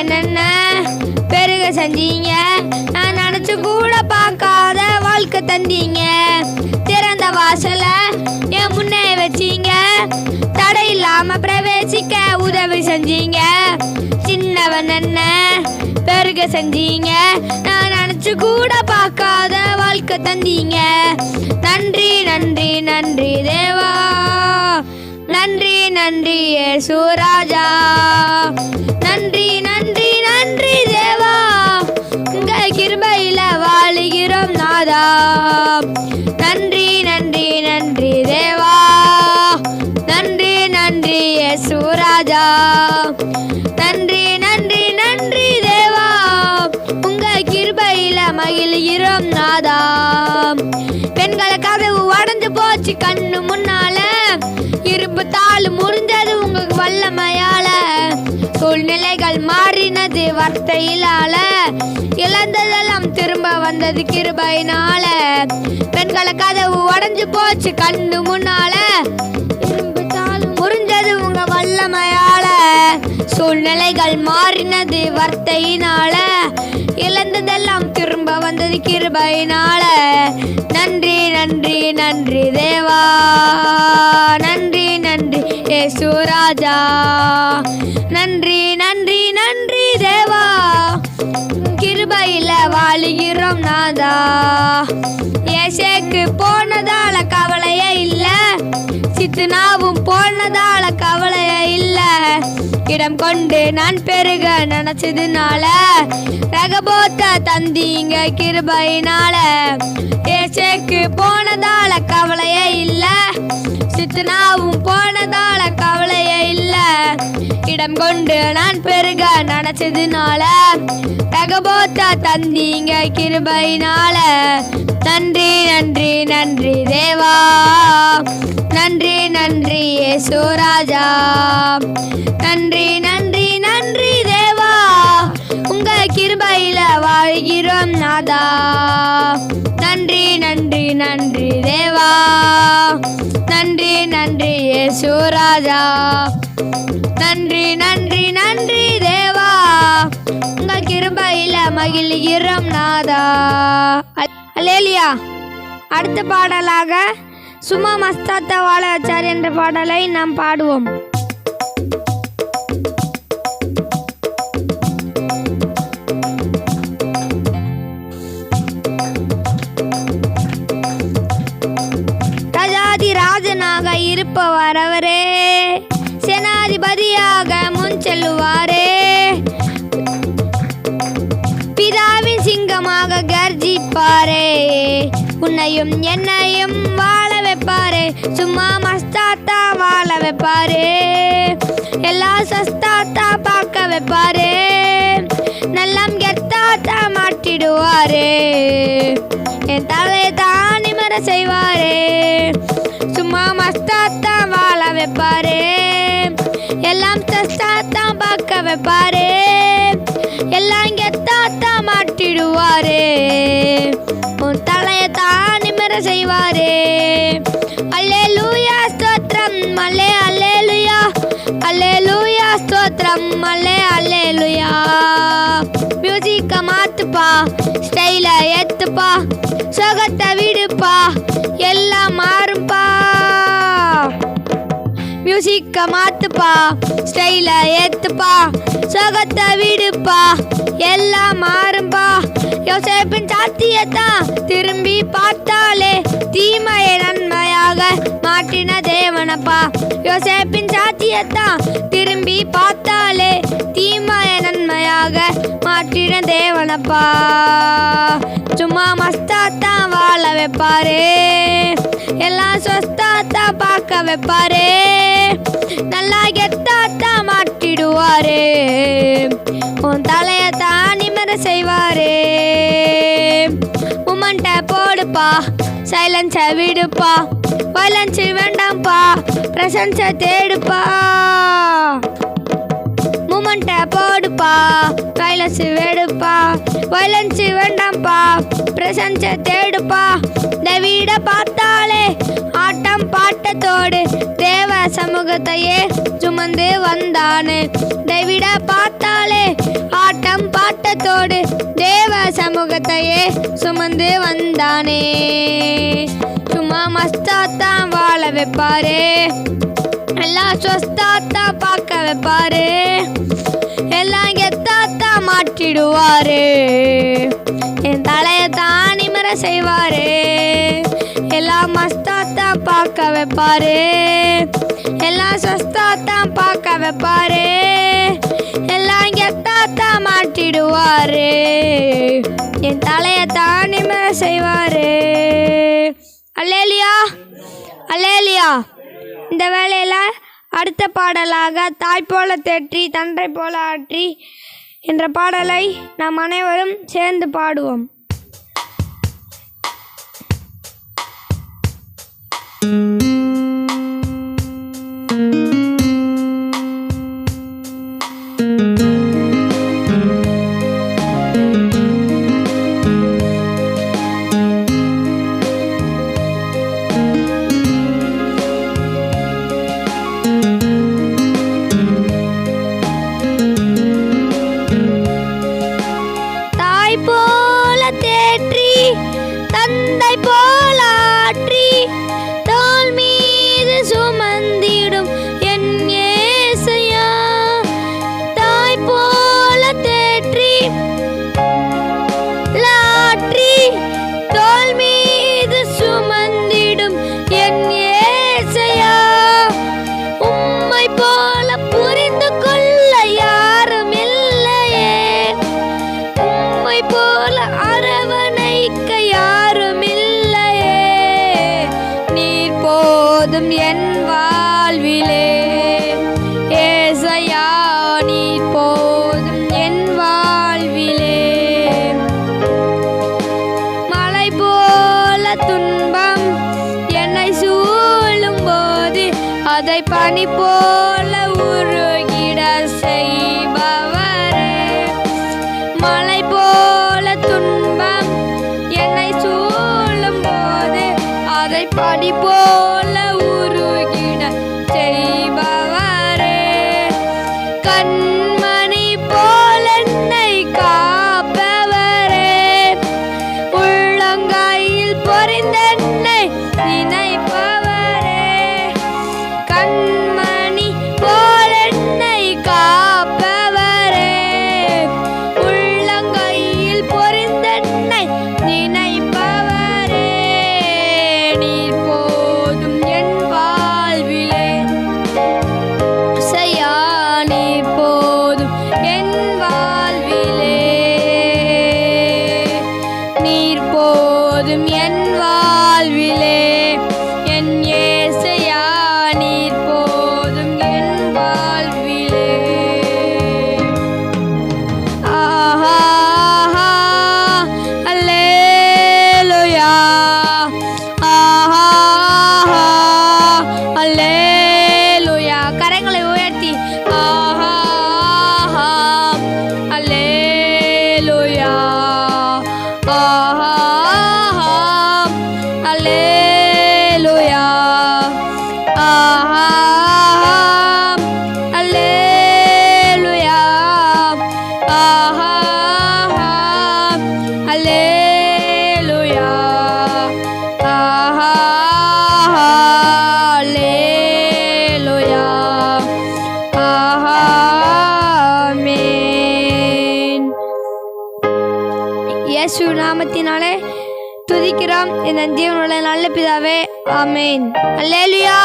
சின்னவன் என்ன பெருக செஞ்சீங்க. நான் நினைச்சு கூட பார்க்காத வாழ்க்கை தந்தீங்க. திறந்த வாசல என் முன்னே வச்சீங்க. தடை இல்லாம பிரவேசிக்க உதவி செஞ்சீங்க. சின்னவன் என்ன பெருக செஞ்சீங்க. நான் நினைச்சு கூட பார்க்காத வாழ்க்கை தந்தீங்க. நன்றி நன்றி நன்றி தேவா, நன்றி நன்றி இயேசு ராஜா. நன்றி நன்றி நன்றி தேவா, உங்க கிருபையில வாழுகிறோம் நாதா. நன்றி நன்றி நன்றி தேவா, நன்றி நன்றி இயேசு ராஜா. நன்றி நன்றி நன்றி தேவா, உங்க கிருபையில மகிழ்கிறோம் நாதா. பெண்களை கதவு உடைஞ்சு போச்சு கண்ணு முன்னால. இரும்பு தாள் முறிஞ்சது உங்க வல்லமையால. சூழ்நிலைகள் மாறினது வார்த்தையிலால. இழந்ததெல்லாம் திரும்ப வந்தது கிருபையினால. பெண்களை கதவு உடைஞ்சு போச்சு கண்ணு முன்னால. இரும்பு தாள் முறிஞ்சது உங்க வல்லமையால. சூழ்நிலைகள் மாறினது வார்த்தையினால. இழந்ததெல்லாம் திரும்ப வந்தது கிருபையினால. நன்றி நன்றி நன்றி தேவா, நன்றி நன்றி இயேசு ராஜா. நன்றி நன்றி நன்றி தேவா, கிருபையில வாழுகிறோம் நாதா. ஏசேக்கு போனதால கவலையே இல்ல. சித்துனாவும் போனதால கவலையே இல்ல. இடம் கொண்டு நான் பெருக நினைச்சதுனால ரகபோத்த தந்தீங்க கிருபையினால. ஏசேக்கு போனதால கவலையே இல்ல. சித்துனாவும் போனதால கவலையே இல்ல. இடம் கொண்டு நான் பெருக நினைச்சதுனால ரகபோத்த தந்தீங்க கிருபையினால. நன்றி நன்றி நன்றி தேவா, நன்றி நன்றி இயேசு ராஜா. நன்றி நன்றி நன்றி தேவா, உங்க கிருபையில வாழ்கிறோம் நாதா. நன்றி நன்றி நன்றி தேவா, நன்றி நன்றி இயேசு ராஜா. நன்றி நன்றி நன்றி தேவா, உங்க கிருபையில மகிழ்கிறோம் நாதா. அல்லேலூயா. அடுத்த பாடலாக சும்மா மஸ்தாத்த வாழ வச்சார் என்ற பாடலை நாம் பாடுவோம். ராஜாதி ராஜனாக இருப்பவர் அவரே, சேனாதிபதியாக முன் செல்லுவாரே. பிதாவின் சிங்கமாக கர்ஜிப்பாரே, உன்னையும் என்னையும் வாழ வைப்பாரே. சும்மா மஸ்தாத்தா வாழ வைப்பாரே, எல்லா சஸ்தாத்தா பார்க்க வைப்பாரே. நல்லாம் கெத்தாத்தா மாட்டிடுவாரே, என் தலையை தான் நிமிர செய்வாரே. சும்மா மஸ்தாத்தா வாழ வைப்பாரே, எல்லாம் சஸ்தாத்தா பார்க்க வைப்பாரே. எல்லாம் கெத்தாத்தா மாட்டிடுவாரே, உன் தலையை தான் நிமிர செய்வாரே. அல்லேலூயா ஸ்தோத்திரம் அல்லே அல்லேலூயா, அல்லேலூயா ஸ்தோத்திரம் அல்லே அல்லேலூயா. மியூசிக்கை மாத்துப்பா, ஸ்டைலை ஏத்துப்பா, சுகத்தை விடுப்பா, எல்லாம் மாறும்பா. மியூசிக்கை மாத்துப்பா, ஸ்டைலை ஏத்துப்பா, சுகத்தை விடுப்பா, எல்லாம் மாறும்பா. யோசேப்பின் சாத்தியத்தான் திரும்பி பார்த்தாலே தீமையை நன்மையாக மாற்றின தேவனப்பா. யோசேப்பின் சாத்தியத்தான் திரும்பி பார்த்தாலே தீமையை நன்மையாக மாற்றின தேவனப்பா. சும்மா மஸ்தாத்தான் வாழ வைப்பாரே, எல்லாம் சொஸ்தாத்தான் பார்க்க வைப்பாரே. நல்லா கெத்தாத்தான் மாற்றிடுவாரே, உன் தலையை தான் நிமிர செய்வாரே. உமன்ட்ட போடுப்பா, சைலன்ஸை விடுப்பா, வயலன்ஸ் வேண்டாம்ப்பா, பிரசன்ஸை தேடுப்பா. மூமெண்ட்டை போடுப்பா, வயலன்ஸ் வேடுப்பா, வயலன்ஸ் வேண்டாம்ப்பா, பிரசன்ஸை தேடுப்பா. இந்த வீடை பார்த்தாலே ஆட்டம் பாட்டத்தோடு தேவ சமூகத்தையே சுமந்து வந்தானே. இந்த வீடை பார்த்தாலே ஆட்டம் பாட்டத்தோடு தேவ சமூகத்தையே சுமந்து வந்தானே. சும்மா மஸ்தாத்தான் வாழ வைப்பாரு, எல்லாம் சொஸ்தாத்தான் பார்க்க வைப்பாரு, எல்லாம் கெத்தாத்தான் மாற்றிடுவாரு, என் தலையத்தான் நிமிர செய்வாரு, எல்லாம் மஸ்தாத்தான் பார்க்க வைப்பாரு, எல்லாம் சொஸ்தாத்தான் பார்க்க வைப்பாரு, எல்லாம் கெத்தாத்தான் மாற்றிடுவாரு, என் தலையத்தான் நிமிர செய்வாரு. Hallelujah hallelujah. இந்த வேளையில் அடுத்த பாடலாக தாய் போல தேற்றி தந்தை போல ஆற்றி என்ற பாடலை நாம் அனைவரும் சேர்ந்து பாடுவோம். தந்தை போல ஆற்றி தோள் மீது சுமந்திடும் என் இயேசையா. தாய் போல தேற்றி ஆற்றி தோள் மீது சுமந்திடும் என் இயேசையா. உம்மை போல புரிந்து கொள்ள யாரும் இல்லையே, உம்மை போல அரவணைக்க யாரும் இல்லையே. நீர் போதும் என் வாழ்விலே ஏசையா, நீர் போதும் என் வாழ்விலே. மலை போல துன்பம் என்னை சூழும் போது அதை பனி போல உருகிட செய்பவரே. மலை போல துன்பம் என்னை சூழும் போது அதை பனி போல உருகிட செய்பவரே. கண்மணி போல என்னை காப்பவரே, உள்ளங்கையில் பொறிந்தென்னை நினைப்பவரே. கண்மணி போல என்னை காப்பவரே, உள்ளங்கையில் பொறிந்தென்னை நினைப்பவரே. நீர் போதும் என் வாழ்விலே செய்யா, நீர் போதும் என் வாழ்விலே. நீர் போதும் என் வாழ்விலே என் இயேசையா, நீர் போதும் என் வாழ்விலே. ஆஹா அல்லேலூயா, ஆஹா அல்லேலூயா. கரங்களை உயர்த்தி ஆஹா அல்லேலூயா, ஆஹா அல்லேலூயா, ஆஹா அல்லேலூயா, ஆஹா அல்லேலூயா, ஆஹா அல்லேலூயா, ஆஹா ஆமென். இயேசு நாமத்தினாலே துதிக்கிறோம் இந்த ஜீவனுள்ள நல்ல பிதாவே, ஆமென். அல்லேலூயா.